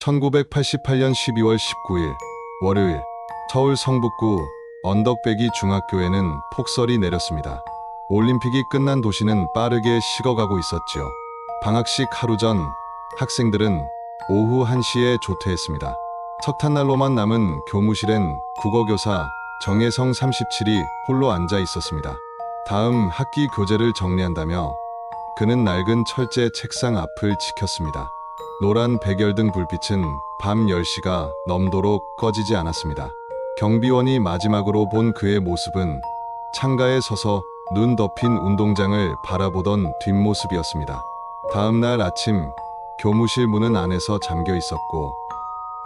1988년 12월 19일 월요일 서울 성북구 언덕배기 중학교에는 폭설이 내렸습니다. 올림픽이 끝난 도시는 빠르게 식어가고 있었지요. 방학식 하루 전 학생들은 오후 1시에 조퇴했습니다. 석탄난로만 남은 교무실엔 국어교사 정혜성 37이 홀로 앉아 있었습니다. 다음 학기 교재를 정리한다며 그는 낡은 철제 책상 앞을 지켰습니다. 노란 백열등 불빛은 밤 10시가 넘도록 꺼지지 않았습니다. 경비원이 마지막으로 본 그의 모습은 창가에 서서 눈 덮인 운동장을 바라보던 뒷모습이었습니다. 다음 날 아침 교무실 문은 안에서 잠겨 있었고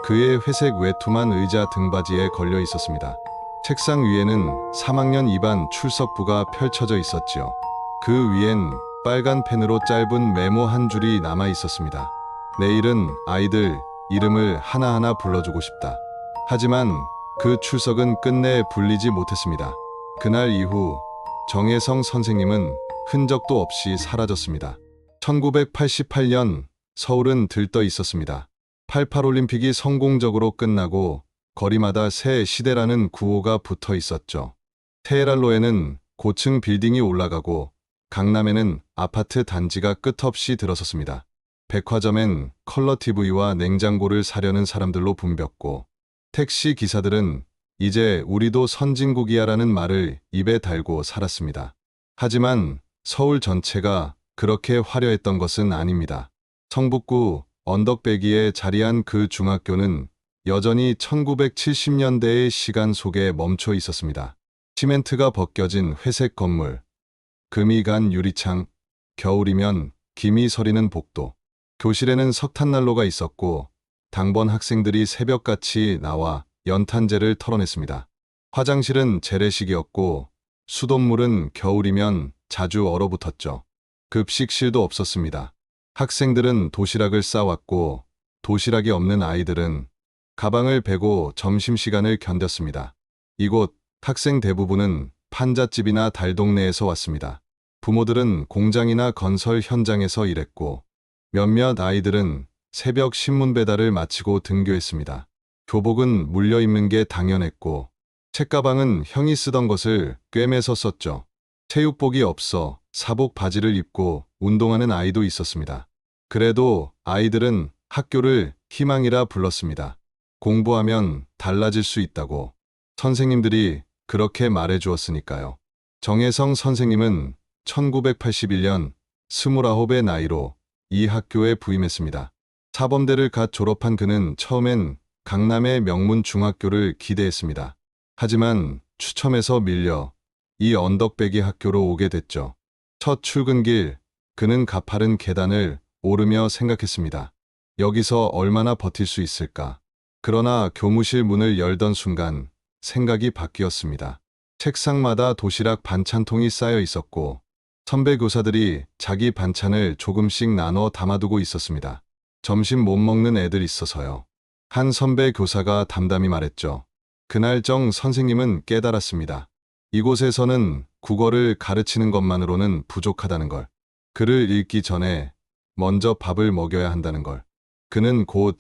그의 회색 외투만 의자 등받이에 걸려 있었습니다. 책상 위에는 3학년 2반 출석부가 펼쳐져 있었지요. 그 위엔 빨간 펜으로 짧은 메모 한 줄이 남아 있었습니다. 내일은 아이들 이름을 하나하나 불러주고 싶다. 하지만 그 출석은 끝내 불리지 못했습니다. 그날 이후 정혜성 선생님은 흔적도 없이 사라졌습니다. 1988년 서울은 들떠 있었습니다. 88올림픽이 성공적으로 끝나고 거리마다 새 시대라는 구호가 붙어 있었죠. 테헤란로에는 고층 빌딩이 올라가고 강남에는 아파트 단지가 끝없이 들어섰습니다. 백화점엔 컬러 TV와 냉장고를 사려는 사람들로 붐볐고 택시 기사들은 이제 우리도 선진국이야라는 말을 입에 달고 살았습니다. 하지만 서울 전체가 그렇게 화려했던 것은 아닙니다. 성북구 언덕배기에 자리한 그 중학교는 여전히 1970년대의 시간 속에 멈춰 있었습니다. 시멘트가 벗겨진 회색 건물, 금이 간 유리창, 겨울이면 김이 서리는 복도. 교실에는 석탄난로가 있었고 당번 학생들이 새벽같이 나와 연탄재를 털어냈습니다. 화장실은 재래식이었고 수돗물은 겨울이면 자주 얼어붙었죠. 급식실도 없었습니다. 학생들은 도시락을 싸왔고 도시락이 없는 아이들은 가방을 베고 점심시간을 견뎠습니다. 이곳 학생 대부분은 판잣집이나 달동네에서 왔습니다. 부모들은 공장이나 건설 현장에서 일했고 몇몇 아이들은 새벽 신문 배달을 마치고 등교했습니다. 교복은 물려 입는 게 당연했고 책가방은 형이 쓰던 것을 꿰매서 썼죠. 체육복이 없어 사복 바지를 입고 운동하는 아이도 있었습니다. 그래도 아이들은 학교를 희망이라 불렀습니다. 공부하면 달라질 수 있다고 선생님들이 그렇게 말해 주었으니까요. 정혜성 선생님은 1981년 29의 나이로 이 학교에 부임했습니다. 사범대를 갓 졸업한 그는 처음엔 강남의 명문 중학교를 기대했습니다. 하지만 추첨에서 밀려 이 언덕배기 학교로 오게 됐죠. 첫 출근길 그는 가파른 계단을 오르며 생각했습니다. 여기서 얼마나 버틸 수 있을까? 그러나 교무실 문을 열던 순간 생각이 바뀌었습니다. 책상마다 도시락 반찬통이 쌓여 있었고 선배 교사들이 자기 반찬을 조금씩 나눠 담아두고 있었습니다. 점심 못 먹는 애들 있어서요. 한 선배 교사가 담담히 말했죠. 그날 정 선생님은 깨달았습니다. 이곳에서는 국어를 가르치는 것만으로는 부족하다는 걸. 글을 읽기 전에 먼저 밥을 먹여야 한다는 걸. 그는 곧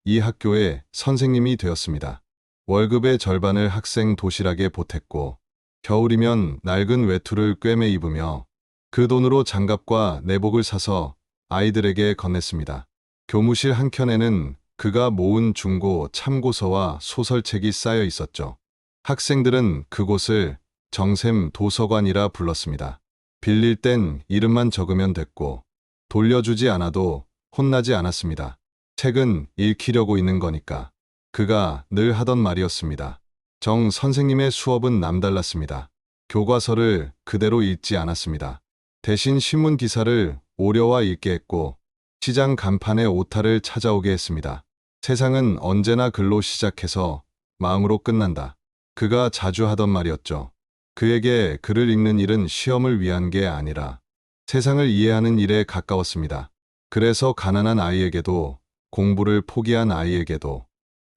이 학교의 선생님이 되었습니다. 월급의 절반을 학생 도시락에 보탰고 겨울이면 낡은 외투를 꿰매 입으며 그 돈으로 장갑과 내복을 사서 아이들에게 건넸습니다. 교무실 한켠에는 그가 모은 중고 참고서와 소설책이 쌓여 있었죠. 학생들은 그곳을 정샘 도서관이라 불렀습니다. 빌릴 땐 이름만 적으면 됐고 돌려주지 않아도 혼나지 않았습니다. 책은 읽히려고 있는 거니까. 그가 늘 하던 말이었습니다. 정 선생님의 수업은 남달랐습니다. 교과서를 그대로 읽지 않았습니다. 대신 신문 기사를 오려와 읽게 했고 시장 간판에 오타를 찾아오게 했습니다. 세상은 언제나 글로 시작해서 마음으로 끝난다. 그가 자주 하던 말이었죠. 그에게 글을 읽는 일은 시험을 위한 게 아니라 세상을 이해하는 일에 가까웠습니다. 그래서 가난한 아이에게도 공부를 포기한 아이에게도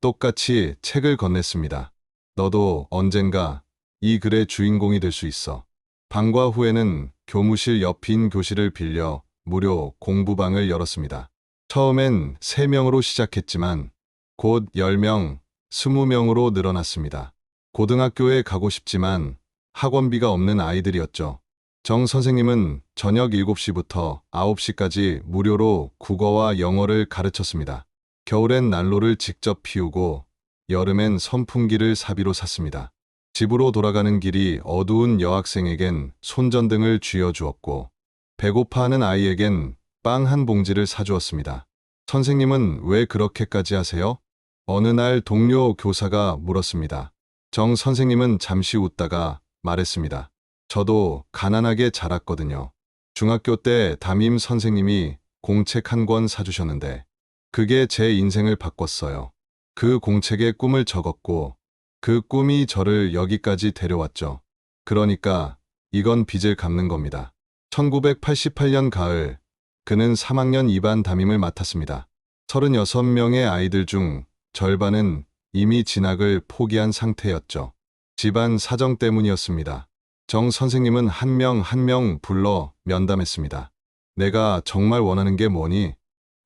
똑같이 책을 건넸습니다. 너도 언젠가 이 글의 주인공이 될 수 있어. 방과 후에는 교무실 옆 빈 교실을 빌려 무료 공부방을 열었습니다. 처음엔 3명으로 시작했지만 곧 10명, 20명으로 늘어났습니다. 고등학교에 가고 싶지만 학원비가 없는 아이들이었죠. 정 선생님은 저녁 7시부터 9시까지 무료로 국어와 영어를 가르쳤습니다. 겨울엔 난로를 직접 피우고 여름엔 선풍기를 사비로 샀습니다. 집으로 돌아가는 길이 어두운 여학생에겐 손전등을 쥐어주었고 배고파하는 아이에겐 빵 한 봉지를 사주었습니다. 선생님은 왜 그렇게까지 하세요? 어느 날 동료 교사가 물었습니다. 정 선생님은 잠시 웃다가 말했습니다. 저도 가난하게 자랐거든요. 중학교 때 담임 선생님이 공책 한 권 사주셨는데 그게 제 인생을 바꿨어요. 그 공책에 꿈을 적었고 그 꿈이 저를 여기까지 데려왔죠. 그러니까 이건 빚을 갚는 겁니다. 1988년 가을, 그는 3학년 2반 담임을 맡았습니다. 36명의 아이들 중 절반은 이미 진학을 포기한 상태였죠. 집안 사정 때문이었습니다. 정 선생님은 한 명 한 명 불러 면담했습니다. 내가 정말 원하는 게 뭐니?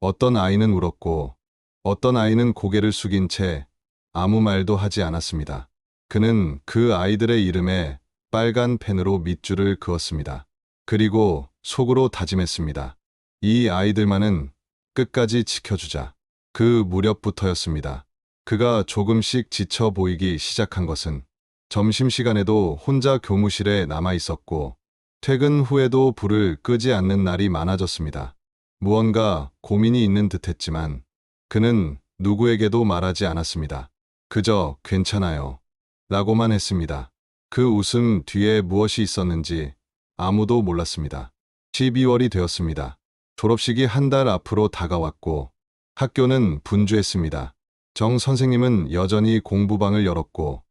어떤 아이는 울었고 어떤 아이는 고개를 숙인 채 아무 말도 하지 않았습니다. 그는 그 아이들의 이름에 빨간 펜으로 밑줄을 그었습니다. 그리고 속으로 다짐했습니다. 이 아이들만은 끝까지 지켜주자. 그 무렵부터였습니다. 그가 조금씩 지쳐 보이기 시작한 것은 점심시간에도 혼자 교무실에 남아 있었고 퇴근 후에도 불을 끄지 않는 날이 많아졌습니다. 무언가 고민이 있는 듯했지만 그는 누구에게도 말하지 않았습니다. 그저 괜찮아요. 라고만 했습니다. 그 웃음 뒤에 무엇이 있었는지 아무도 몰랐습니다. 12월이 되었습니다. 졸업식이 한 달 앞으로 다가왔고 학교는 분주했습니다. 정 선생님은 여전히 공부방을 열었고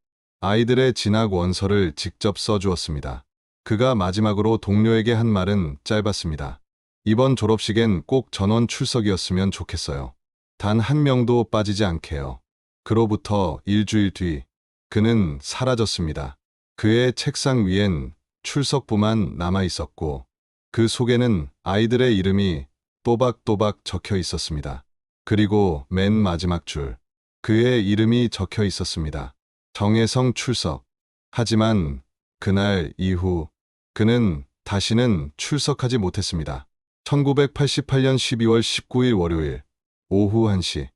아이들의 진학 원서를 직접 써주었습니다. 그가 마지막으로 동료에게 한 말은 짧았습니다. 이번 졸업식엔 꼭 전원 출석이었으면 좋겠어요. 단 한 명도 빠지지 않게요. 그로부터 일주일 뒤 그는 사라졌습니다. 그의 책상 위엔 출석부만 남아 있었고 그 속에는 아이들의 이름이 또박또박 적혀 있었습니다. 그리고 맨 마지막 줄, 그의 이름이 적혀 있었습니다. 정혜성 출석. 하지만 그날 이후 그는 다시는 출석하지 못했습니다. 1988년 12월 19일 월요일 오후 1시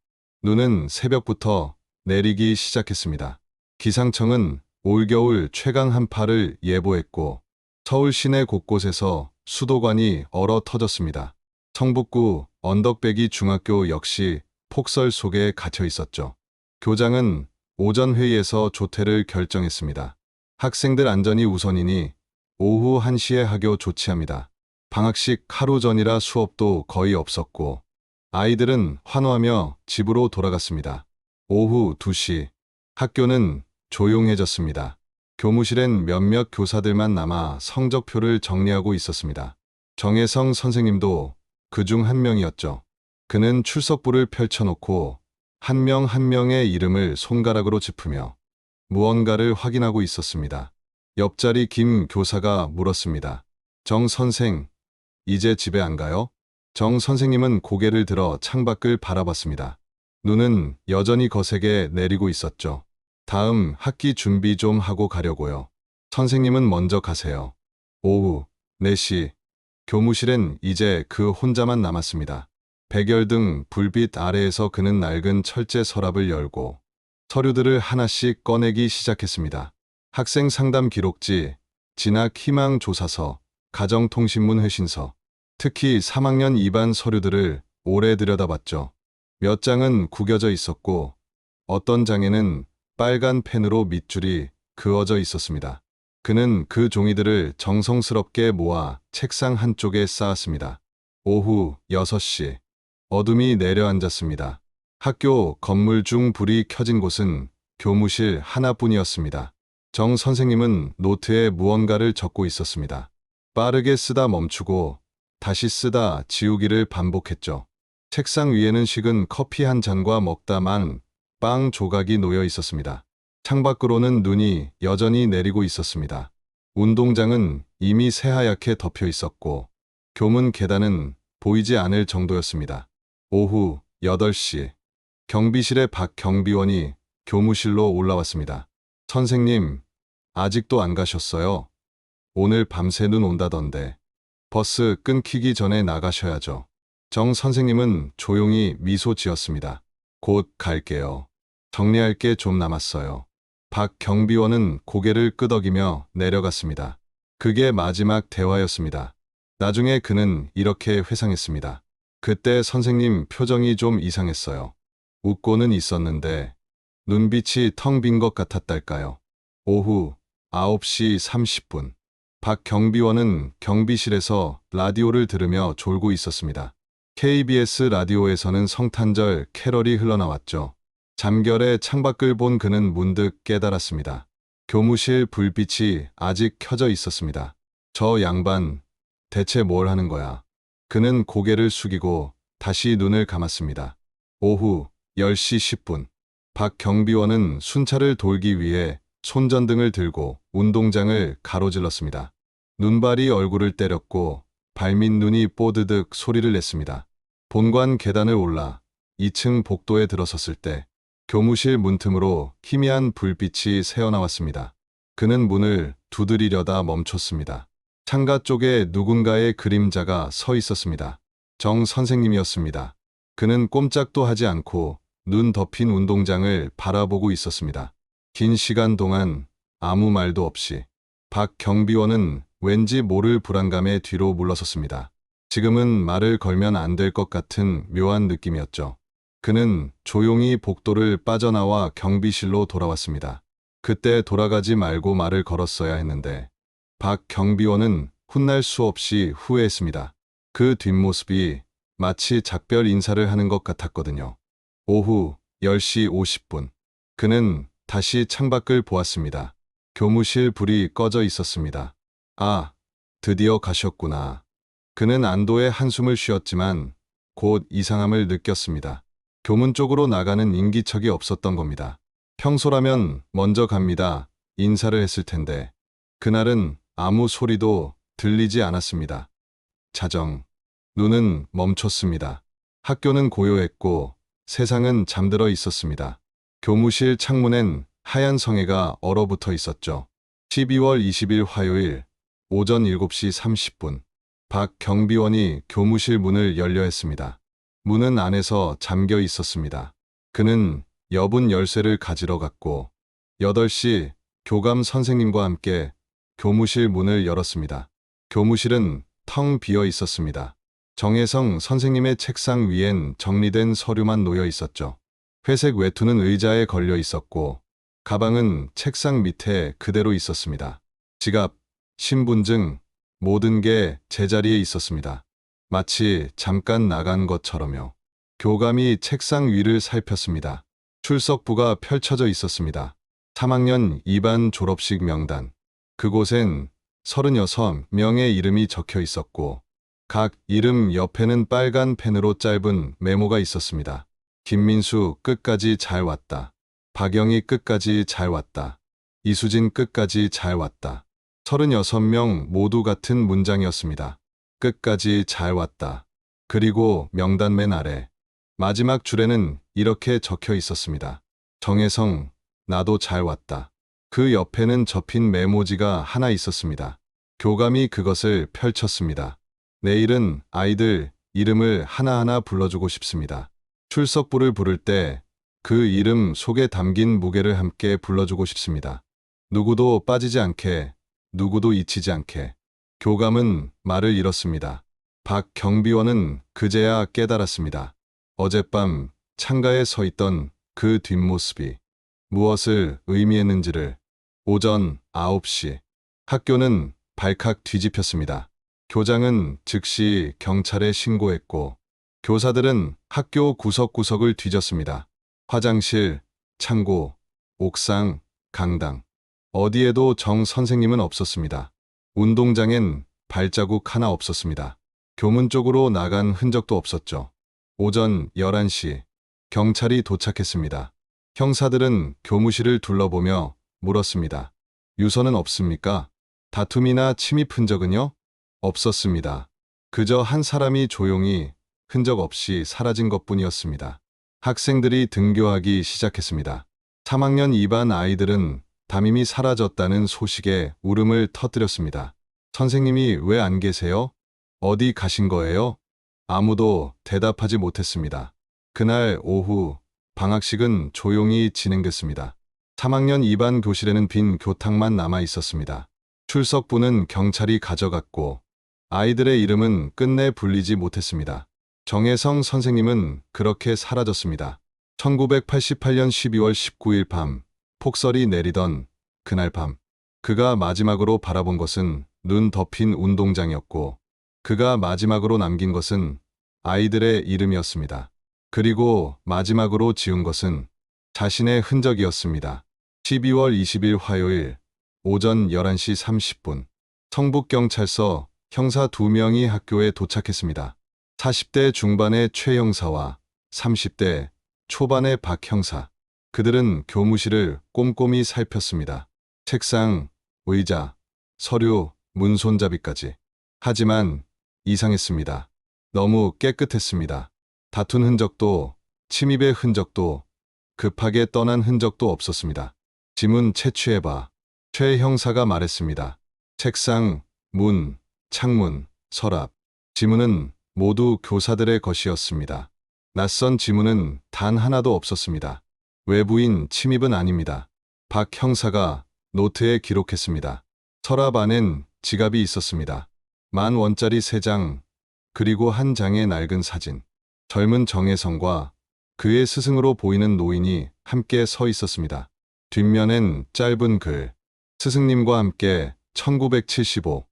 눈은 새벽부터 내리기 시작했습니다. 기상청은 올겨울 최강 한파를 예보했고 서울 시내 곳곳에서 수도관이 얼어 터졌습니다. 성북구 언덕배기 중학교 역시 폭설 속에 갇혀 있었죠. 교장은 오전 회의에서 조퇴를 결정했습니다. 학생들 안전이 우선이니 오후 1시에 학교 조치합니다. 방학식 하루 전이라 수업도 거의 없었고 아이들은 환호하며 집으로 돌아갔습니다. 오후 2시 학교는 조용해졌습니다. 교무실엔 몇몇 교사들만 남아 성적표를 정리하고 있었습니다. 정혜성 선생님도 그중 한 명이었죠. 그는 출석부를 펼쳐놓고 한 명 한 명의 이름을 손가락으로 짚으며 무언가를 확인하고 있었습니다. 옆자리 김 교사가 물었습니다. 정 선생, 이제 집에 안 가요? 정 선생님은 고개를 들어 창밖을 바라봤습니다. 눈은 여전히 거세게 내리고 있었죠. 다음 학기 준비 좀 하고 가려고요. 선생님은 먼저 가세요. 오후 4시 교무실엔 이제 그 혼자만 남았습니다. 백열등 불빛 아래에서 그는 낡은 철제 서랍을 열고 서류들을 하나씩 꺼내기 시작했습니다. 학생 상담 기록지, 진학 희망 조사서, 가정통신문 회신서, 특히 3학년 2반 서류들을 오래 들여다봤죠. 몇 장은 구겨져 있었고 어떤 장에는 빨간 펜으로 밑줄이 그어져 있었습니다. 그는 그 종이들을 정성스럽게 모아 책상 한쪽에 쌓았습니다. 오후 6시 어둠이 내려앉았습니다. 학교 건물 중 불이 켜진 곳은 교무실 하나뿐이었습니다. 정 선생님은 노트에 무언가를 적고 있었습니다. 빠르게 쓰다 멈추고 다시 쓰다 지우기를 반복했죠. 책상 위에는 식은 커피 한 잔과 먹다만 빵 조각이 놓여 있었습니다. 창밖으로는 눈이 여전히 내리고 있었습니다. 운동장은 이미 새하얗게 덮여 있었고 교문 계단은 보이지 않을 정도였습니다. 오후 8시 경비실의 박 경비원이 교무실로 올라왔습니다. 선생님, 아직도 안 가셨어요? 오늘 밤새 눈 온다던데. 버스 끊기기 전에 나가셔야죠. 정 선생님은 조용히 미소 지었습니다. 곧 갈게요. 정리할 게 좀 남았어요. 박 경비원은 고개를 끄덕이며 내려갔습니다. 그게 마지막 대화였습니다. 나중에 그는 이렇게 회상했습니다. 그때 선생님 표정이 좀 이상했어요. 웃고는 있었는데 눈빛이 텅 빈 것 같았달까요. 오후 9시 30분. 박 경비원은 경비실에서 라디오를 들으며 졸고 있었습니다. KBS 라디오에서는 성탄절 캐럴이 흘러나왔죠. 잠결에 창밖을 본 그는 문득 깨달았습니다. 교무실 불빛이 아직 켜져 있었습니다. 저 양반, 대체 뭘 하는 거야? 그는 고개를 숙이고 다시 눈을 감았습니다. 오후 10시 10분. 박 경비원은 순찰을 돌기 위해 손전등을 들고 운동장을 가로질렀습니다. 눈발이 얼굴을 때렸고 발밑눈이 뽀드득 소리를 냈습니다. 본관 계단을 올라 2층 복도에 들어섰을 때 교무실 문틈으로 희미한 불빛이 새어나왔습니다. 그는 문을 두드리려다 멈췄습니다. 창가 쪽에 누군가의 그림자가 서 있었습니다. 정 선생님이었습니다. 그는 꼼짝도 하지 않고 눈 덮인 운동장을 바라보고 있었습니다. 긴 시간 동안 아무 말도 없이 박 경비원은 왠지 모를 불안감에 뒤로 물러섰습니다. 지금은 말을 걸면 안 될 것 같은 묘한 느낌이었죠. 그는 조용히 복도를 빠져나와 경비실로 돌아왔습니다. 그때 돌아가지 말고 말을 걸었어야 했는데 박 경비원은 훗날 수 없이 후회했습니다. 그 뒷모습이 마치 작별 인사를 하는 것 같았거든요. 오후 10시 50분. 그는 다시 창밖을 보았습니다. 교무실 불이 꺼져 있었습니다. 아, 드디어 가셨구나. 그는 안도의 한숨을 쉬었지만 곧 이상함을 느꼈습니다. 교문 쪽으로 나가는 인기척이 없었던 겁니다. 평소라면 먼저 갑니다. 인사를 했을 텐데 그날은 아무 소리도 들리지 않았습니다. 자정. 눈은 멈췄습니다. 학교는 고요했고 세상은 잠들어 있었습니다. 교무실 창문엔 하얀 성에가 얼어붙어 있었죠. 12월 20일 화요일 오전 7시 30분. 박 경비원이 교무실 문을 열려 했습니다. 문은 안에서 잠겨 있었습니다. 그는 여분 열쇠를 가지러 갔고 8시 교감 선생님과 함께 교무실 문을 열었습니다. 교무실은 텅 비어 있었습니다. 정혜성 선생님의 책상 위엔 정리된 서류만 놓여 있었죠. 회색 외투는 의자에 걸려 있었고 가방은 책상 밑에 그대로 있었습니다. 지갑, 신분증, 모든 게 제자리에 있었습니다. 마치 잠깐 나간 것처럼요. 교감이 책상 위를 살폈습니다. 출석부가 펼쳐져 있었습니다. 3학년 2반 졸업식 명단. 그곳엔 36명의 이름이 적혀 있었고 각 이름 옆에는 빨간 펜으로 짧은 메모가 있었습니다. 김민수 끝까지 잘 왔다. 박영희 끝까지 잘 왔다. 이수진 끝까지 잘 왔다. 36명 모두 같은 문장이었습니다. 끝까지 잘 왔다. 그리고 명단 맨 아래 마지막 줄에는 이렇게 적혀 있었습니다. 정혜성, 나도 잘 왔다. 그 옆에는 접힌 메모지가 하나 있었습니다. 교감이 그것을 펼쳤습니다. 내일은 아이들 이름을 하나하나 불러주고 싶습니다. 출석부를 부를 때 그 이름 속에 담긴 무게를 함께 불러주고 싶습니다. 누구도 빠지지 않게, 누구도 잊히지 않게. 교감은 말을 잃었습니다. 박 경비원은 그제야 깨달았습니다. 어젯밤 창가에 서 있던 그 뒷모습이 무엇을 의미했는지를. 오전 9시. 학교는 발칵 뒤집혔습니다. 교장은 즉시 경찰에 신고했고 교사들은 학교 구석구석을 뒤졌습니다. 화장실, 창고, 옥상, 강당. 어디에도 정 선생님은 없었습니다. 운동장엔 발자국 하나 없었습니다. 교문 쪽으로 나간 흔적도 없었죠. 오전 11시. 경찰이 도착했습니다. 형사들은 교무실을 둘러보며 물었습니다. 유서는 없습니까? 다툼이나 침입 흔적은요? 없었습니다. 그저 한 사람이 조용히 흔적 없이 사라진 것뿐이었습니다. 학생들이 등교하기 시작했습니다. 3학년 2반 아이들은 담임이 사라졌다는 소식에 울음을 터뜨렸습니다. 선생님이 왜 안 계세요? 어디 가신 거예요? 아무도 대답하지 못했습니다. 그날 오후 방학식은 조용히 진행됐습니다. 3학년 2반 교실에는 빈 교탁만 남아 있었습니다. 출석부는 경찰이 가져갔고 아이들의 이름은 끝내 불리지 못했습니다. 정혜성 선생님은 그렇게 사라졌습니다. 1988년 12월 19일 밤, 폭설이 내리던 그날 밤, 그가 마지막으로 바라본 것은 눈 덮인 운동장이었고, 그가 마지막으로 남긴 것은 아이들의 이름이었습니다. 그리고 마지막으로 지운 것은 자신의 흔적이었습니다. 12월 20일 화요일 오전 11시 30분, 성북경찰서 형사 2명이 학교에 도착했습니다. 40대 중반의 최 형사와 30대 초반의 박 형사. 그들은 교무실을 꼼꼼히 살폈습니다. 책상, 의자, 서류, 문손잡이까지. 하지만 이상했습니다. 너무 깨끗했습니다. 다툰 흔적도, 침입의 흔적도, 급하게 떠난 흔적도 없었습니다. 지문 채취해봐. 최 형사가 말했습니다. 책상, 문, 창문, 서랍. 지문은 모두 교사들의 것이었습니다. 낯선 지문은 단 하나도 없었습니다. 외부인 침입은 아닙니다. 박 형사가 노트에 기록했습니다. 서랍 안엔 지갑이 있었습니다. 10,000원짜리 3장, 그리고 한 장의 낡은 사진. 젊은 정혜성과 그의 스승으로 보이는 노인이 함께 서 있었습니다. 뒷면엔 짧은 글. 스승님과 함께 1975.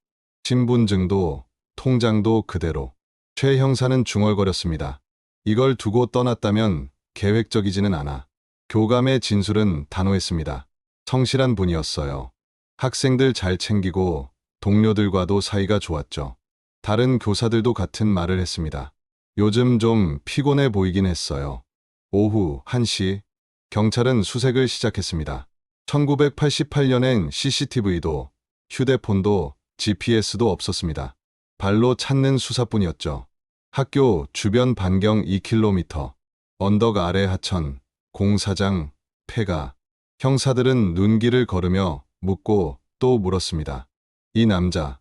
신분증도 통장도 그대로. 최 형사는 중얼거렸습니다. 이걸 두고 떠났다면 계획적이지는 않아. 교감의 진술은 단호했습니다. 성실한 분이었어요. 학생들 잘 챙기고 동료들과도 사이가 좋았죠. 다른 교사들도 같은 말을 했습니다. 요즘 좀 피곤해 보이긴 했어요. 오후 1시, 경찰은 수색을 시작했습니다. 1988년엔 CCTV도, 휴대폰도, GPS도 없었습니다. 발로 찾는 수사뿐이었죠. 학교 주변 반경 2km, 언덕 아래 하천, 공사장, 폐가. 형사들은 눈길을 걸으며 묻고 또 물었습니다. 이 남자,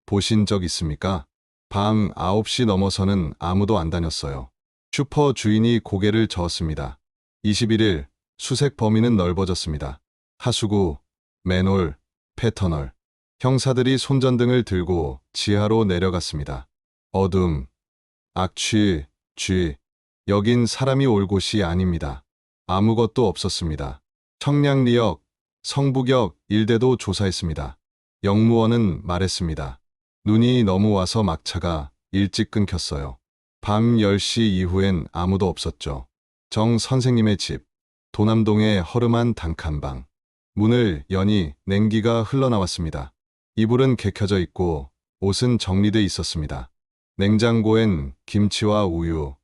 보신 적 있습니까? 밤 9시 넘어서는 아무도 안 다녔어요. 슈퍼 주인이 고개를 저었습니다. 21일, 수색 범위는 넓어졌습니다. 하수구, 맨홀, 패터널. 형사들이 손전등을 들고 지하로 내려갔습니다. 어둠, 악취, 쥐. 여긴 사람이 올 곳이 아닙니다. 아무것도 없었습니다. 청량리역, 성북역 일대도 조사했습니다. 영무원은 말했습니다. 눈이 너무 와서 막차가 일찍 끊겼어요. 밤 10시 이후엔 아무도 없었죠. 정 선생님의 집, 도남동의 허름한 단칸방. 문을 여니 냉기가 흘러나왔습니다. 이불은 개켜져 있고 옷은 정리돼 있었습니다. 냉장고엔 김치와 우유,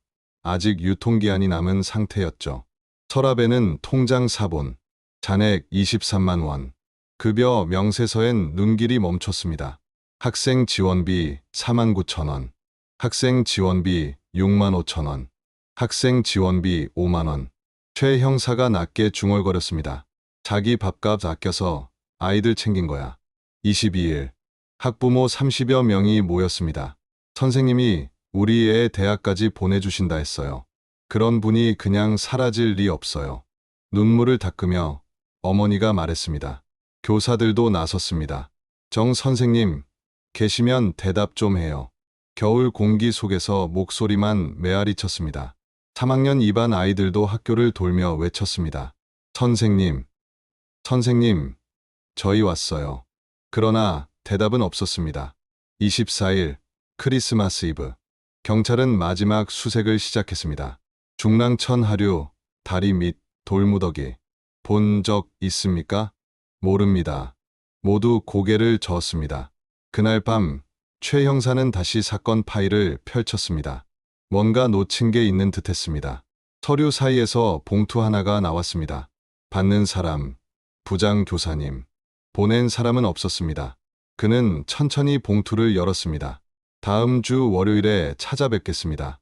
아직 유통기한이 남은 상태였죠. 서랍에는 통장 사본, 잔액 23만 원. 급여 명세서엔 눈길이 멈췄습니다. 학생 지원비 49,000원. 학생 지원비 65,000원. 학생 지원비 5만 원. 최 형사가 낮게 중얼거렸습니다. 자기 밥값 아껴서 아이들 챙긴 거야. 22일, 학부모 30여 명이 모였습니다. 선생님이 우리 애 대학까지 보내주신다 했어요. 그런 분이 그냥 사라질 리 없어요. 눈물을 닦으며 어머니가 말했습니다. 교사들도 나섰습니다. 정 선생님, 계시면 대답 좀 해요. 겨울 공기 속에서 목소리만 메아리쳤습니다. 3학년 2반 아이들도 학교를 돌며 외쳤습니다. 선생님, 선생님, 저희 왔어요. 그러나 대답은 없었습니다. 24일, 크리스마스 이브. 경찰은 마지막 수색을 시작했습니다. 중랑천 하류, 다리 밑 돌무더기. 본 적 있습니까? 모릅니다. 모두 고개를 저었습니다. 그날 밤, 최 형사는 다시 사건 파일을 펼쳤습니다. 뭔가 놓친 게 있는 듯했습니다. 서류 사이에서 봉투 하나가 나왔습니다. 받는 사람, 부장 교사님. 보낸 사람은 없었습니다. 그는 천천히 봉투를 열었습니다. 다음 주 월요일에 찾아뵙겠습니다.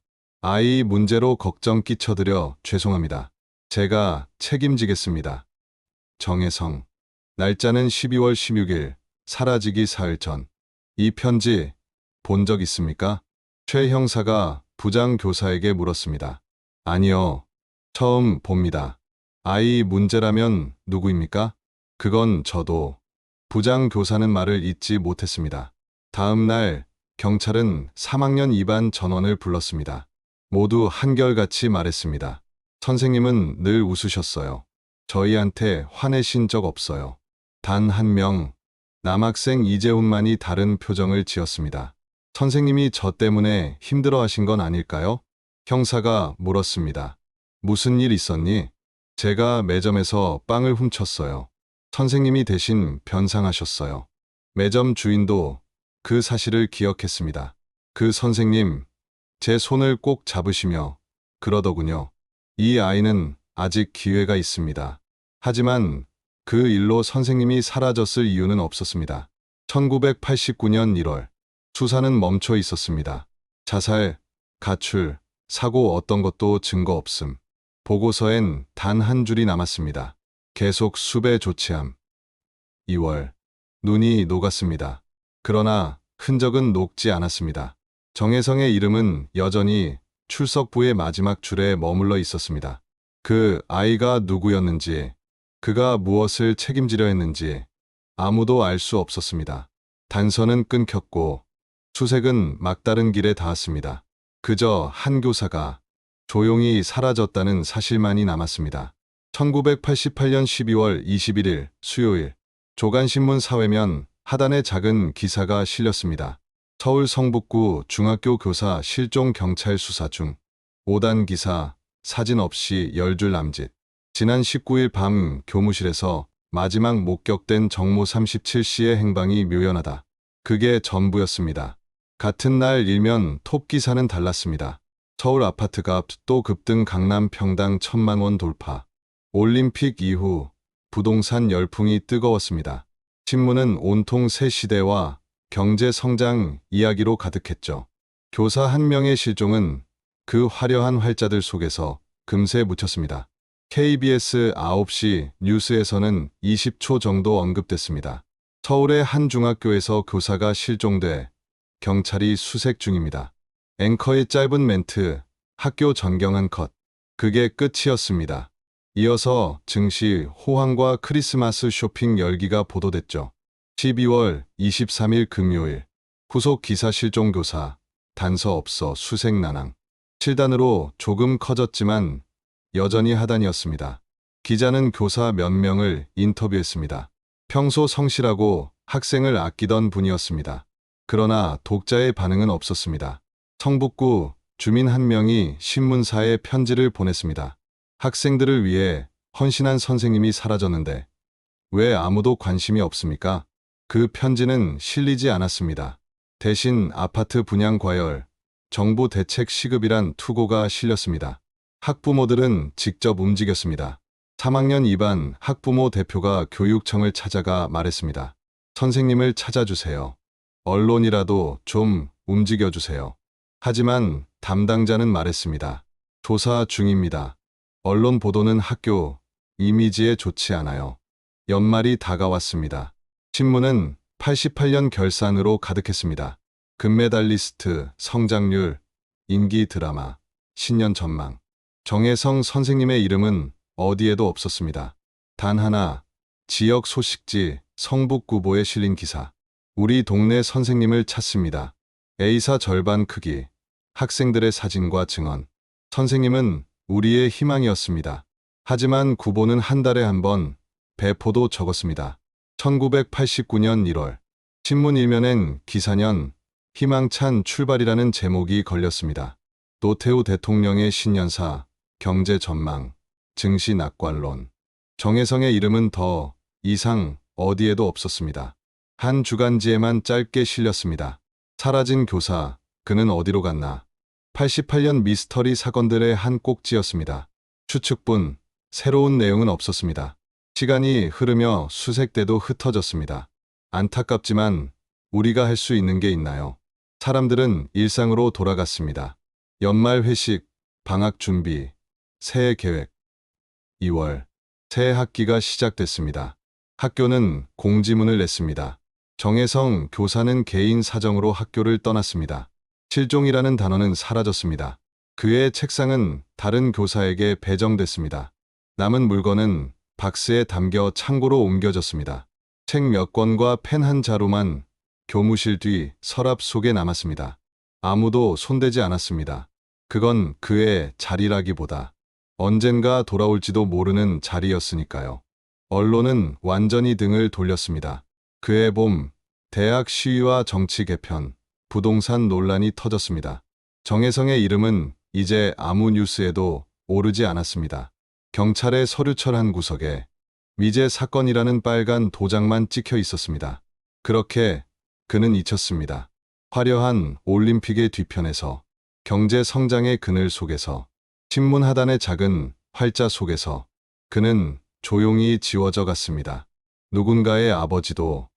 아이 문제로 걱정 끼쳐드려 죄송합니다. 제가 책임지겠습니다. 정혜성. 날짜는 12월 16일, 사라지기 사흘 전. 이 편지 본 적 있습니까? 최 형사가 부장 교사에게 물었습니다. 아니요. 처음 봅니다. 아이 문제라면 누구입니까? 그건 저도. 부장 교사는 말을 잇지 못했습니다. 다음 날 경찰은 3학년 2반 전원을 불렀습니다. 모두 한결같이 말했습니다. 선생님은 늘 웃으셨어요. 저희한테 화내신 적 없어요. 단 한 명, 남학생 이재훈만이 다른 표정을 지었습니다. 선생님이 저 때문에 힘들어하신 건 아닐까요? 형사가 물었습니다. 무슨 일 있었니? 제가 매점에서 빵을 훔쳤어요. 선생님이 대신 변상하셨어요. 매점 주인도 그 사실을 기억했습니다. 그 선생님, 제 손을 꼭 잡으시며 그러더군요. 이 아이는 아직 기회가 있습니다. 하지만 그 일로 선생님이 사라졌을 이유는 없었습니다. 1989년 1월, 수사는 멈춰 있었습니다. 자살, 가출, 사고 어떤 것도 증거 없음. 보고서엔 단 한 줄이 남았습니다. 계속 수배 조치함. 2월, 눈이 녹았습니다. 그러나 흔적은 녹지 않았습니다. 정혜성의 이름은 여전히 출석부의 마지막 줄에 머물러 있었습니다. 그 아이가 누구였는지, 그가 무엇을 책임지려 했는지 아무도 알 수 없었습니다. 단서는 끊겼고 수색은 막다른 길에 닿았습니다. 그저 한 교사가 조용히 사라졌다는 사실만이 남았습니다. 1988년 12월 21일 수요일, 조간신문 사회면 하단에 작은 기사가 실렸습니다. 서울 성북구 중학교 교사 실종 경찰 수사 중. 5단 기사, 사진 없이 10줄 남짓. 지난 19일 밤 교무실에서 마지막 목격된 정모 37씨의 행방이 묘연하다. 그게 전부였습니다. 같은 날 일면 톱 기사는 달랐습니다. 서울 아파트값 또 급등, 강남 평당 1,000만 원 돌파. 올림픽 이후 부동산 열풍이 뜨거웠습니다. 신문은 온통 새 시대와 경제 성장 이야기로 가득했죠. 교사 한 명의 실종은 그 화려한 활자들 속에서 금세 묻혔습니다. KBS 9시 뉴스에서는 20초 정도 언급됐습니다. 서울의 한 중학교에서 교사가 실종돼 경찰이 수색 중입니다. 앵커의 짧은 멘트, 학교 전경한 컷. 그게 끝이었습니다. 이어서 증시, 호황과 크리스마스 쇼핑 열기가 보도됐죠. 12월 23일 금요일, 후속 기사 실종 교사, 단서 없어 수색 난항. 7단으로 조금 커졌지만 여전히 하단이었습니다. 기자는 교사 몇 명을 인터뷰했습니다. 평소 성실하고 학생을 아끼던 분이었습니다. 그러나 독자의 반응은 없었습니다. 성북구 주민 한 명이 신문사에 편지를 보냈습니다. 학생들을 위해 헌신한 선생님이 사라졌는데 왜 아무도 관심이 없습니까? 그 편지는 실리지 않았습니다. 대신 아파트 분양 과열, 정부 대책 시급이란 투고가 실렸습니다. 학부모들은 직접 움직였습니다. 3학년 2반 학부모 대표가 교육청을 찾아가 말했습니다. 선생님을 찾아주세요. 언론이라도 좀 움직여주세요. 하지만 담당자는 말했습니다. 조사 중입니다. 언론 보도는 학교 이미지에 좋지 않아요. 연말이 다가왔습니다. 신문은 88년 결산으로 가득했습니다. 금메달리스트, 성장률, 인기 드라마, 신년 전망. 정혜성 선생님의 이름은 어디에도 없었습니다. 단 하나, 지역 소식지 성북구보에 실린 기사. 우리 동네 선생님을 찾습니다. A사 절반 크기, 학생들의 사진과 증언. 선생님은 우리의 희망이었습니다. 하지만 구보는 한 달에 한 번, 배포도 적었습니다. 1989년 1월, 신문 일면엔 기사년, 희망찬 출발이라는 제목이 걸렸습니다. 노태우 대통령의 신년사, 경제 전망, 증시 낙관론. 정혜성의 이름은 더 이상 어디에도 없었습니다. 한 주간지에만 짧게 실렸습니다. 사라진 교사, 그는 어디로 갔나? 88년 미스터리 사건들의 한 꼭지였습니다. 추측뿐, 새로운 내용은 없었습니다. 시간이 흐르며 수색대도 흩어졌습니다. 안타깝지만 우리가 할 수 있는 게 있나요? 사람들은 일상으로 돌아갔습니다. 연말 회식, 방학 준비, 새해 계획. 2월, 새 학기가 시작됐습니다. 학교는 공지문을 냈습니다. 정혜성 교사는 개인 사정으로 학교를 떠났습니다. 실종이라는 단어는 사라졌습니다. 그의 책상은 다른 교사에게 배정됐습니다. 남은 물건은 박스에 담겨 창고로 옮겨졌습니다. 책 몇 권과 펜 한 자루만 교무실 뒤 서랍 속에 남았습니다. 아무도 손대지 않았습니다. 그건 그의 자리라기보다 언젠가 돌아올지도 모르는 자리였으니까요. 언론은 완전히 등을 돌렸습니다. 그해 봄, 대학 시위와 정치 개편, 부동산 논란이 터졌습니다. 정혜성의 이름은 이제 아무 뉴스에도 오르지 않았습니다. 경찰의 서류철 한 구석에 미제 사건이라는 빨간 도장만 찍혀 있었습니다. 그렇게 그는 잊혔습니다. 화려한 올림픽의 뒤편에서, 경제 성장의 그늘 속에서, 신문 하단의 작은 활자 속에서 그는 조용히 지워져 갔습니다. 누군가의 아버지도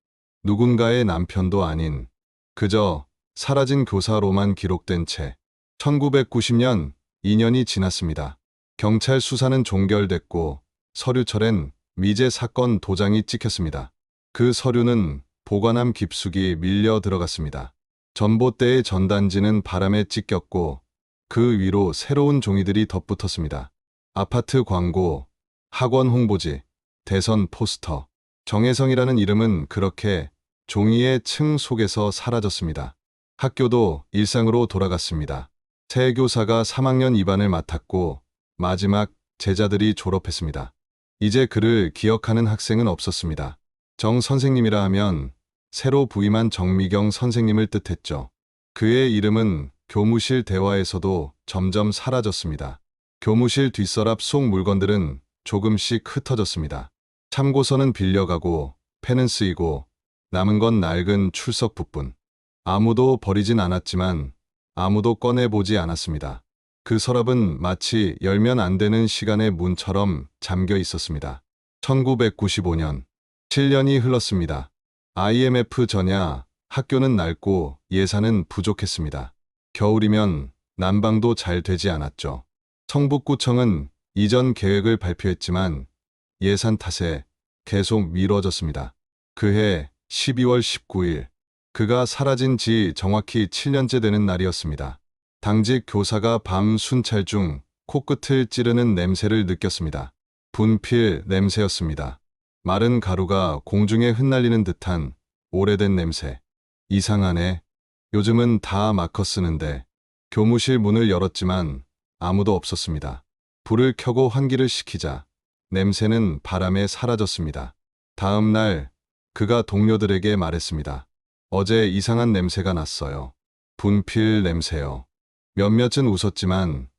누군가의 남편도 아닌 그저 사라진 교사로만 기록된 채 1990년 2년이 지났습니다. 경찰 수사는 종결됐고 서류철엔 미제 사건 도장이 찍혔습니다. 그 서류는 보관함 깊숙이 밀려 들어갔습니다. 전봇대의 전단지는 바람에 찢겼고 그 위로 새로운 종이들이 덧붙었습니다. 아파트 광고, 학원 홍보지, 대선 포스터. 정혜성이라는 이름은 그렇게 종이의 층 속에서 사라졌습니다. 학교도 일상으로 돌아갔습니다. 새 교사가 3학년 2반을 맡았고 마지막 제자들이 졸업했습니다. 이제 그를 기억하는 학생은 없었습니다. 정 선생님이라 하면 새로 부임한 정미경 선생님을 뜻했죠. 그의 이름은 교무실 대화에서도 점점 사라졌습니다. 교무실 뒷서랍 속 물건들은 조금씩 흩어졌습니다. 참고서는 빌려가고 펜은 쓰이고 남은 건 낡은 출석부뿐. 아무도 버리진 않았지만 아무도 꺼내보지 않았습니다. 그 서랍은 마치 열면 안 되는 시간의 문처럼 잠겨 있었습니다. 1995년, 7년이 흘렀습니다. IMF 전야 학교는 낡고 예산은 부족했습니다. 겨울이면 난방도 잘 되지 않았죠. 성북구청은 이전 계획을 발표했지만 예산 탓에 계속 미뤄졌습니다. 그해 12월 19일, 그가 사라진 지 정확히 7년째 되는 날이었습니다. 당직 교사가 밤 순찰 중 코끝을 찌르는 냄새를 느꼈습니다. 분필 냄새였습니다. 마른 가루가 공중에 흩날리는 듯한 오래된 냄새. 이상하네. 요즘은 다 마커 쓰는데. 교무실 문을 열었지만 아무도 없었습니다. 불을 켜고 환기를 시키자 냄새는 바람에 사라졌습니다. 다음 날 그가 동료들에게 말했습니다. 어제 이상한 냄새가 났어요. 분필 냄새요. 몇몇은 웃었지만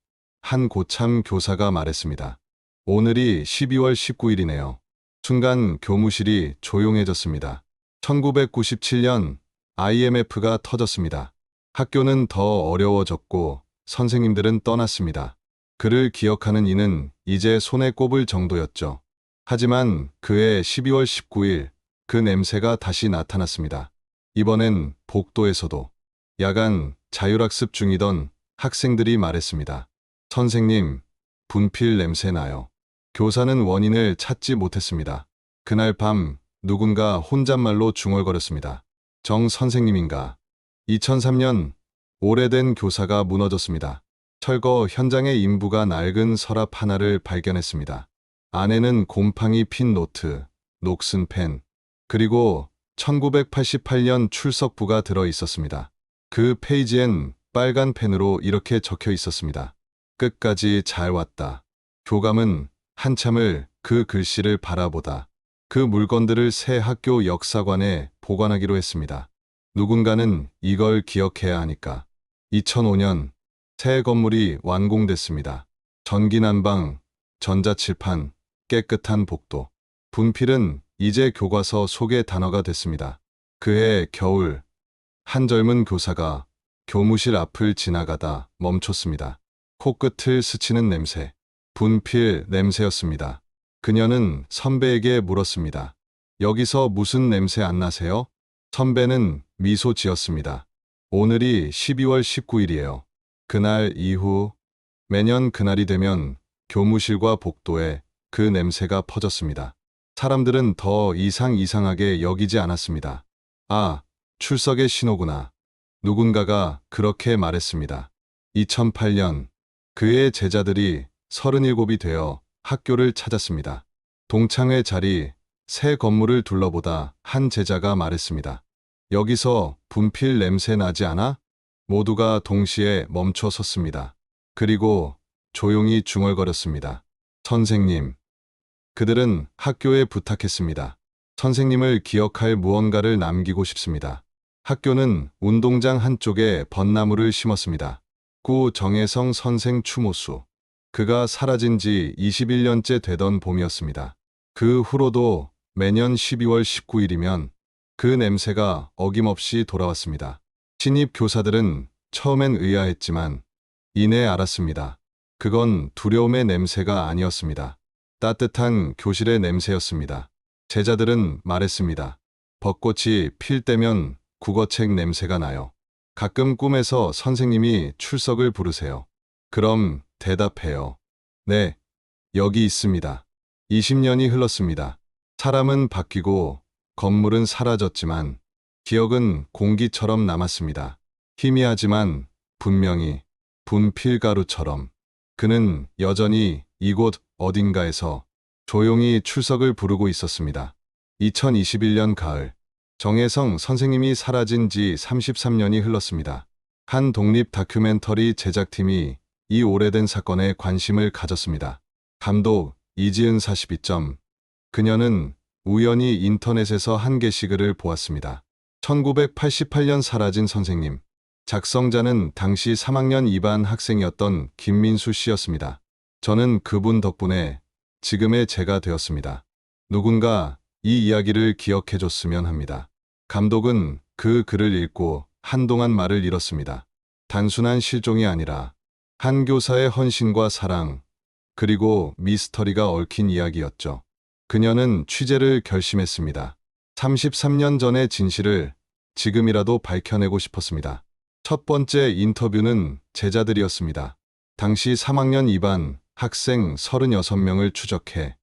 한 고참 교사가 말했습니다. 오늘이 12월 19일이네요. 순간 교무실이 조용해졌습니다. 1997년 IMF가 터졌습니다. 학교는 더 어려워졌고 선생님들은 떠났습니다. 그를 기억하는 이는 이제 손에 꼽을 정도였죠. 하지만 그해 12월 19일 그 냄새가 다시 나타났습니다. 이번엔 복도에서도. 야간 자율학습 중이던 학생들이 말했습니다. 선생님, 분필 냄새 나요. 교사는 원인을 찾지 못했습니다. 그날 밤 누군가 혼잣말로 중얼거렸습니다. 정 선생님인가? 2003년 오래된 교사가 무너졌습니다. 철거 현장의 인부가 낡은 서랍 하나를 발견했습니다. 안에는 곰팡이 핀 노트, 녹슨 펜, 그리고 1988년 출석부가 들어 있었습니다. 그 페이지엔 빨간 펜으로 이렇게 적혀 있었습니다. 끝까지 잘 왔다. 교감은 한참을 그 글씨를 바라보다 그 물건들을 새 학교 역사관에 보관하기로 했습니다. 누군가는 이걸 기억해야 하니까. 2005년 새 건물이 완공됐습니다. 전기 난방, 전자칠판, 깨끗한 복도. 분필은 이제 교과서 속의 단어가 됐습니다. 그해 겨울, 한 젊은 교사가 교무실 앞을 지나가다 멈췄습니다. 코끝을 스치는 냄새, 분필 냄새였습니다. 그녀는 선배에게 물었습니다. 여기서 무슨 냄새 안 나세요? 선배는 미소 지었습니다. 오늘이 12월 19일이에요. 그날 이후 매년 그날이 되면 교무실과 복도에 그 냄새가 퍼졌습니다. 사람들은 더 이상하게 여기지 않았습니다. 아, 출석의 신호구나. 누군가가 그렇게 말했습니다. 2008년 그의 제자들이 37이 되어 학교를 찾았습니다. 동창회 자리 새 건물을 둘러보다 한 제자가 말했습니다. 여기서 분필 냄새 나지 않아? 모두가 동시에 멈춰 섰습니다. 그리고 조용히 중얼거렸습니다. 선생님. 그들은 학교에 부탁했습니다. 선생님을 기억할 무언가를 남기고 싶습니다. 학교는 운동장 한쪽에 벚나무를 심었습니다. 구 정혜성 선생 추모수. 그가 사라진 지 21년째 되던 봄이었습니다. 그 후로도 매년 12월 19일이면 그 냄새가 어김없이 돌아왔습니다. 신입 교사들은 처음엔 의아했지만 이내 알았습니다. 그건 두려움의 냄새가 아니었습니다. 따뜻한 교실의 냄새였습니다. 제자들은 말했습니다. 벚꽃이 필 때면 국어책 냄새가 나요. 가끔 꿈에서 선생님이 출석을 부르세요. 그럼 대답해요. 네, 여기 있습니다. 20년이 흘렀습니다. 사람은 바뀌고 건물은 사라졌지만 기억은 공기처럼 남았습니다. 희미하지만 분명히 분필가루처럼 그는 여전히 이곳 어딘가에서 조용히 출석을 부르고 있었습니다. 2021년 가을, 정혜성 선생님이 사라진 지 33년이 흘렀습니다. 한 독립 다큐멘터리 제작팀이 이 오래된 사건에 관심을 가졌습니다. 감독 이지은 42점. 그녀는 우연히 인터넷에서 한 게시글을 보았습니다. 1988년 사라진 선생님. 작성자는 당시 3학년 2반 학생이었던 김민수 씨였습니다. 저는 그분 덕분에 지금의 제가 되었습니다. 누군가 이 이야기를 기억해줬으면 합니다. 감독은 그 글을 읽고 한동안 말을 잃었습니다. 단순한 실종이 아니라 한 교사의 헌신과 사랑, 그리고 미스터리가 얽힌 이야기였죠. 그녀는 취재를 결심했습니다. 33년 전의 진실을 지금이라도 밝혀내고 싶었습니다. 첫 번째 인터뷰는 제자들이었습니다. 당시 3학년 2반 학생 36명을 추적해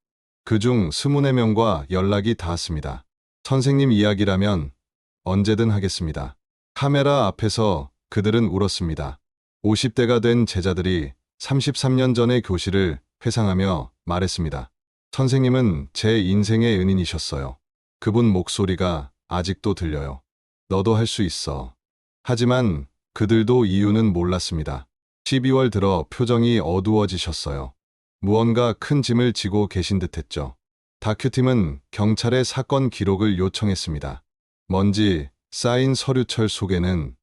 그중 24명과 연락이 닿았습니다. 선생님 이야기라면 언제든 하겠습니다. 카메라 앞에서 그들은 울었습니다. 50대가 된 제자들이 33년 전의 교실을 회상하며 말했습니다. 선생님은 제 인생의 은인이셨어요. 그분 목소리가 아직도 들려요. 너도 할 수 있어. 하지만 그들도 이유는 몰랐습니다. 12월 들어 표정이 어두워지셨어요. 무언가 큰 짐을 지고 계신 듯했죠. 다큐팀은 경찰에 사건 기록을 요청했습니다. 먼지 쌓인 서류철 속에는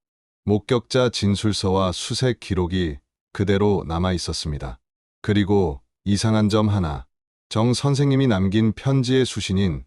목격자 진술서와 수색 기록이 그대로 남아 있었습니다. 그리고 이상한 점 하나. 정 선생님이 남긴 편지의 수신인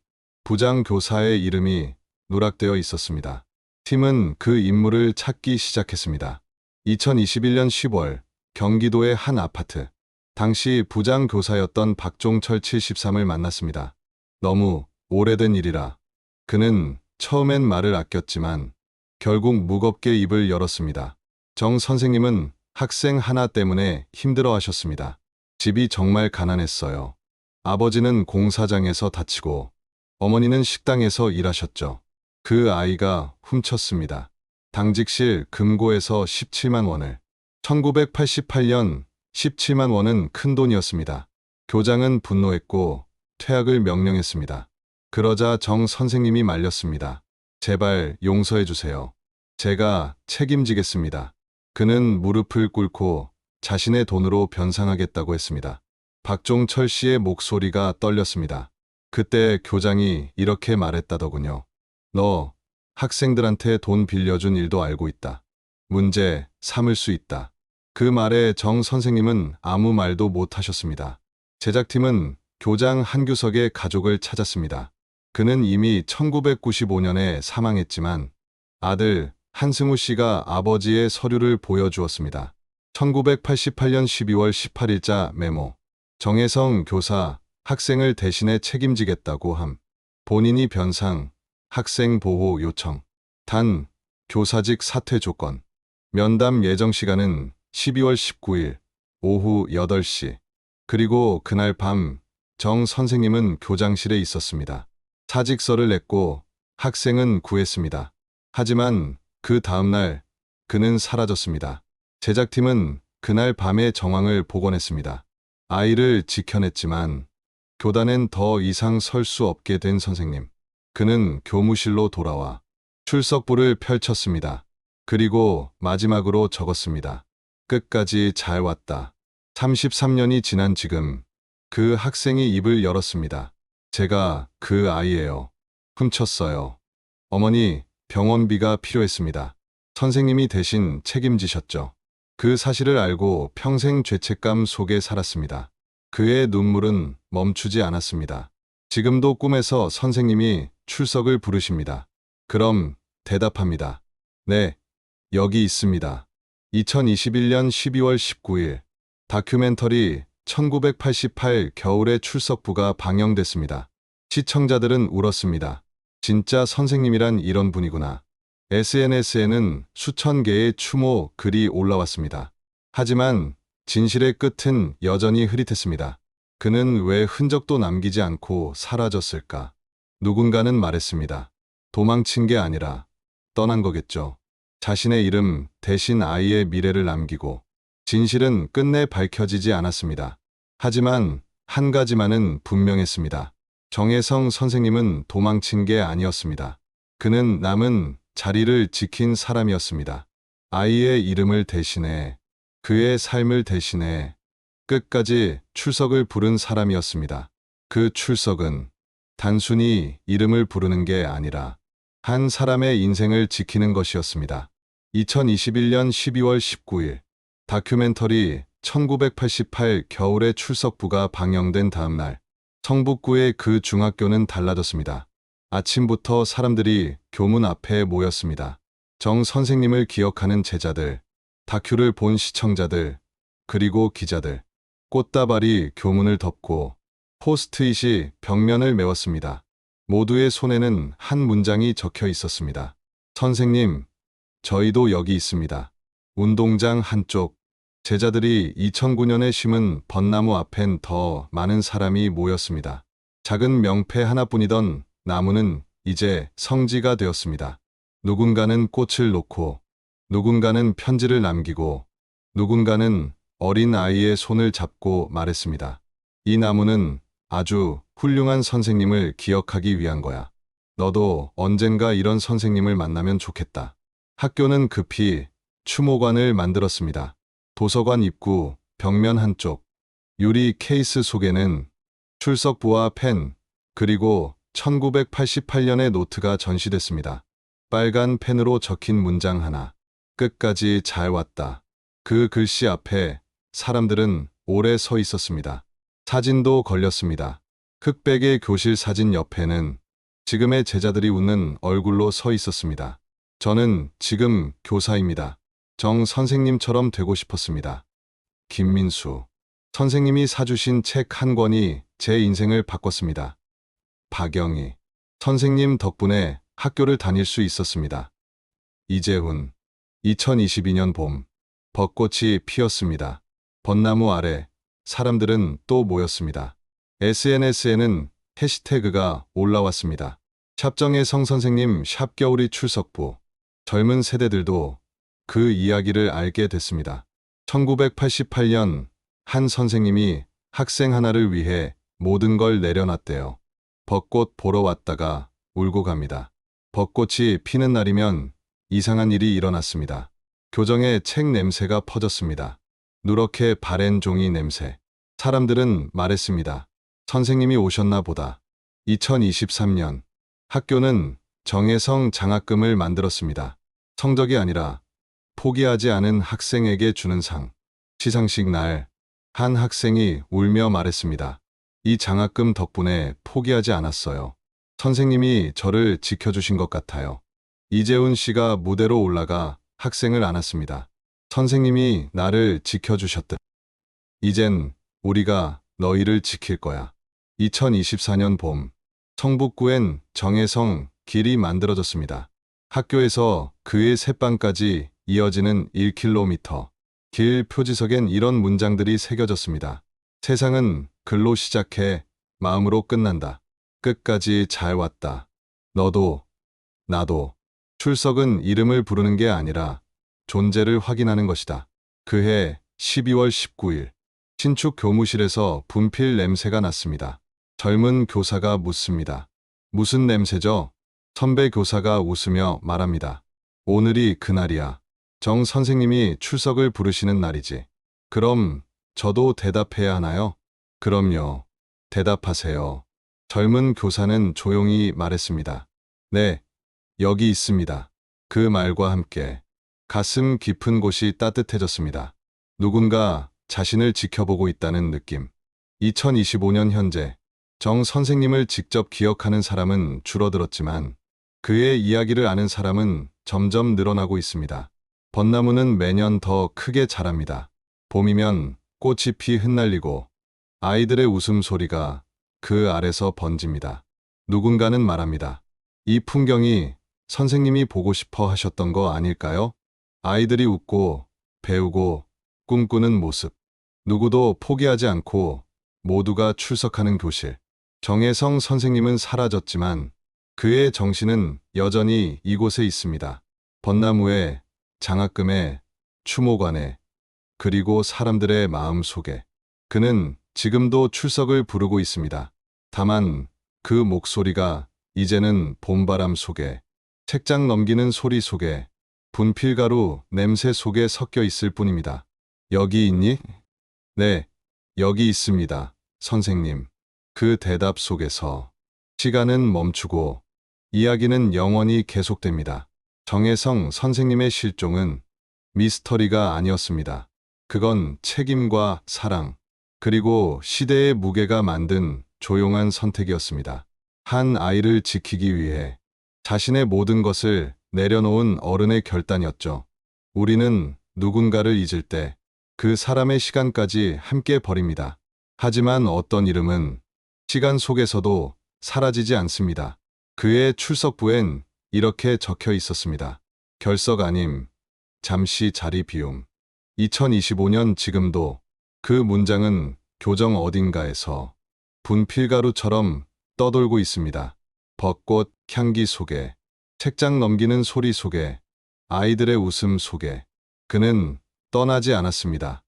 부장 교사의 이름이 누락되어 있었습니다. 팀은 그 인물을 찾기 시작했습니다. 2021년 10월 경기도의 한 아파트. 당시 부장 교사였던 박종철 73을 만났습니다. 너무 오래된 일이라. 그는 처음엔 말을 아꼈지만 결국 무겁게 입을 열었습니다. 정 선생님은 학생 하나 때문에 힘들어하셨습니다. 집이 정말 가난했어요. 아버지는 공사장에서 다치고 어머니는 식당에서 일하셨죠. 그 아이가 훔쳤습니다. 당직실 금고에서 17만 원을. 1988년 17만 원은 큰 돈이었습니다. 교장은 분노했고 퇴학을 명령했습니다. 그러자 정 선생님이 말렸습니다. 제발 용서해 주세요. 제가 책임지겠습니다. 그는 무릎을 꿇고 자신의 돈으로 변상하겠다고 했습니다. 박종철 씨의 목소리가 떨렸습니다. 그때 교장이 이렇게 말했다더군요. 너 학생들한테 돈 빌려준 일도 알고 있다. 문제 삼을 수 있다. 그 말에 정 선생님은 아무 말도 못 하셨습니다. 제작팀은 교장 한규석의 가족을 찾았습니다. 그는 이미 1995년에 사망했지만 아들 한승우 씨가 아버지의 서류를 보여주었습니다. 1988년 12월 18일자 메모. 정혜성 교사, 학생을 대신해 책임지겠다고 함. 본인이 변상, 학생 보호 요청. 단, 교사직 사퇴 조건. 면담 예정 시간은 12월 19일 오후 8시. 그리고 그날 밤 정 선생님은 교장실에 있었습니다. 사직서를 냈고 학생은 구했습니다. 하지만 그 다음날 그는 사라졌습니다. 제작팀은 그날 밤의 정황을 복원했습니다. 아이를 지켜냈지만 교단엔 더 이상 설 수 없게 된 선생님. 그는 교무실로 돌아와 출석부를 펼쳤습니다. 그리고 마지막으로 적었습니다. 끝까지 잘 왔다. 33년이 지난 지금 그 학생이 입을 열었습니다. 제가 그 아이예요. 훔쳤어요. 어머니, 병원비가 필요했습니다. 선생님이 대신 책임지셨죠. 그 사실을 알고 평생 죄책감 속에 살았습니다. 그의 눈물은 멈추지 않았습니다. 지금도 꿈에서 선생님이 출석을 부르십니다. 그럼 대답합니다. 네, 여기 있습니다. 2021년 12월 19일 다큐멘터리 1988 겨울의 출석부가 방영됐습니다. 시청자들은 울었습니다. 진짜 선생님이란 이런 분이구나. SNS에는 수천 개의 추모 글이 올라왔습니다. 하지만 진실의 끝은 여전히 흐릿했습니다. 그는 왜 흔적도 남기지 않고 사라졌을까? 누군가는 말했습니다. 도망친 게 아니라 떠난 거겠죠. 자신의 이름 대신 아이의 미래를 남기고. 진실은 끝내 밝혀지지 않았습니다. 하지만 한 가지만은 분명했습니다. 정혜성 선생님은 도망친 게 아니었습니다. 그는 남은 자리를 지킨 사람이었습니다. 아이의 이름을 대신해, 그의 삶을 대신해 끝까지 출석을 부른 사람이었습니다. 그 출석은 단순히 이름을 부르는 게 아니라 한 사람의 인생을 지키는 것이었습니다. 2021년 12월 19일 다큐멘터리 1988 겨울의 출석부가 방영된 다음 날 성북구의 그 중학교는 달라졌습니다. 아침부터 사람들이 교문 앞에 모였습니다. 정 선생님을 기억하는 제자들, 다큐를 본 시청자들, 그리고 기자들. 꽃다발이 교문을 덮고 포스트잇이 벽면을 메웠습니다. 모두의 손에는 한 문장이 적혀 있었습니다. 선생님, 저희도 여기 있습니다. 운동장 한쪽, 제자들이 2009년에 심은 벚나무 앞엔 더 많은 사람이 모였습니다. 작은 명패 하나뿐이던 나무는 이제 성지가 되었습니다. 누군가는 꽃을 놓고, 누군가는 편지를 남기고, 누군가는 어린 아이의 손을 잡고 말했습니다. 이 나무는 아주 훌륭한 선생님을 기억하기 위한 거야. 너도 언젠가 이런 선생님을 만나면 좋겠다. 학교는 급히 추모관을 만들었습니다. 도서관 입구 벽면 한쪽, 유리 케이스 속에는 출석부와 펜, 그리고 1988년의 노트가 전시됐습니다. 빨간 펜으로 적힌 문장 하나. 끝까지 잘 왔다. 그 글씨 앞에 사람들은 오래 서 있었습니다. 사진도 걸렸습니다. 흑백의 교실 사진 옆에는 지금의 제자들이 웃는 얼굴로 서 있었습니다. 저는 지금 교사입니다. 정 선생님처럼 되고 싶었습니다. 김민수. 선생님이 사주신 책 한 권이 제 인생을 바꿨습니다. 박영희. 선생님 덕분에 학교를 다닐 수 있었습니다. 이재훈. 2022년 봄. 벚꽃이 피었습니다. 벚나무 아래 사람들은 또 모였습니다. SNS에는 해시태그가 올라왔습니다. 샵정혜성 선생님 샵 겨울이 출석부. 젊은 세대들도 그 이야기를 알게 됐습니다. 1988년 한 선생님이 학생 하나를 위해 모든 걸 내려놨대요. 벚꽃 보러 왔다가 울고 갑니다. 벚꽃이 피는 날이면 이상한 일이 일어났습니다. 교정에 책 냄새가 퍼졌습니다. 누렇게 바랜 종이 냄새. 사람들은 말했습니다. 선생님이 오셨나 보다. 2023년 학교는 정혜성 장학금을 만들었습니다. 성적이 아니라 포기하지 않은 학생에게 주는 상. 시상식 날 한 학생이 울며 말했습니다. 이 장학금 덕분에 포기하지 않았어요. 선생님이 저를 지켜주신 것 같아요. 이재훈 씨가 무대로 올라가 학생을 안았습니다. 선생님이 나를 지켜주셨듯. 이젠 우리가 너희를 지킬 거야. 2024년 봄, 성북구엔 정혜성 길이 만들어졌습니다. 학교에서 그의 새방까지 이어지는 1km 길 표지석엔 이런 문장들이 새겨졌습니다. 세상은 글로 시작해 마음으로 끝난다. 끝까지 잘 왔다. 너도, 나도. 출석은 이름을 부르는 게 아니라 존재를 확인하는 것이다. 그해 12월 19일, 신축 교무실에서 분필 냄새가 났습니다. 젊은 교사가 묻습니다. 무슨 냄새죠? 선배 교사가 웃으며 말합니다. 오늘이 그날이야. 정 선생님이 출석을 부르시는 날이지. 그럼 저도 대답해야 하나요? 그럼요. 대답하세요. 젊은 교사는 조용히 말했습니다. 네, 여기 있습니다. 그 말과 함께 가슴 깊은 곳이 따뜻해졌습니다. 누군가 자신을 지켜보고 있다는 느낌. 2025년 현재 정 선생님을 직접 기억하는 사람은 줄어들었지만 그의 이야기를 아는 사람은 점점 늘어나고 있습니다. 벚나무는 매년 더 크게 자랍니다. 봄이면 꽃잎이 흩날리고 아이들의 웃음소리가 그 아래서 번집니다. 누군가는 말합니다. 이 풍경이 선생님이 보고 싶어 하셨던 거 아닐까요? 아이들이 웃고 배우고 꿈꾸는 모습. 누구도 포기하지 않고 모두가 출석하는 교실. 정혜성 선생님은 사라졌지만 그의 정신은 여전히 이곳에 있습니다. 벚나무에, 장학금에, 추모관에, 그리고 사람들의 마음 속에. 그는 지금도 출석을 부르고 있습니다. 다만 그 목소리가 이제는 봄바람 속에, 책장 넘기는 소리 속에, 분필가루 냄새 속에 섞여 있을 뿐입니다. 여기 있니? 네, 여기 있습니다, 선생님. 그 대답 속에서 시간은 멈추고 이야기는 영원히 계속됩니다. 정혜성 선생님의 실종은 미스터리가 아니었습니다. 그건 책임과 사랑, 그리고 시대의 무게가 만든 조용한 선택이었습니다. 한 아이를 지키기 위해 자신의 모든 것을 내려놓은 어른의 결단이었죠. 우리는 누군가를 잊을 때 그 사람의 시간까지 함께 버립니다. 하지만 어떤 이름은 시간 속에서도 사라지지 않습니다. 그의 출석부엔 이렇게 적혀 있었습니다. 결석 아님, 잠시 자리 비움. 2025년 지금도 그 문장은 교정 어딘가에서 분필가루처럼 떠돌고 있습니다. 벚꽃 향기 속에, 책장 넘기는 소리 속에, 아이들의 웃음 속에. 그는 떠나지 않았습니다.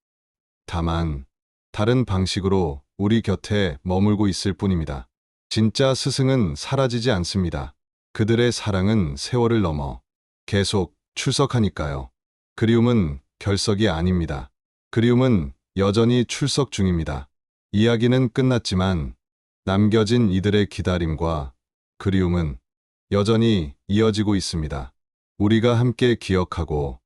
다만 다른 방식으로 우리 곁에 머물고 있을 뿐입니다. 진짜 스승은 사라지지 않습니다. 그들의 사랑은 세월을 넘어 계속 출석하니까요. 그리움은 결석이 아닙니다. 그리움은 여전히 출석 중입니다. 이야기는 끝났지만 남겨진 이들의 기다림과 그리움은 여전히 이어지고 있습니다. 우리가 함께 기억하고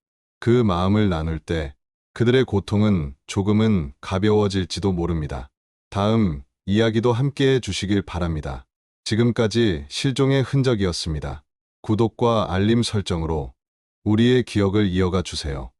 그 마음을 나눌 때 그들의 고통은 조금은 가벼워질지도 모릅니다. 다음 이야기도 함께 해주시길 바랍니다. 지금까지 실종의 흔적이었습니다. 구독과 알림 설정으로 우리의 기억을 이어가 주세요.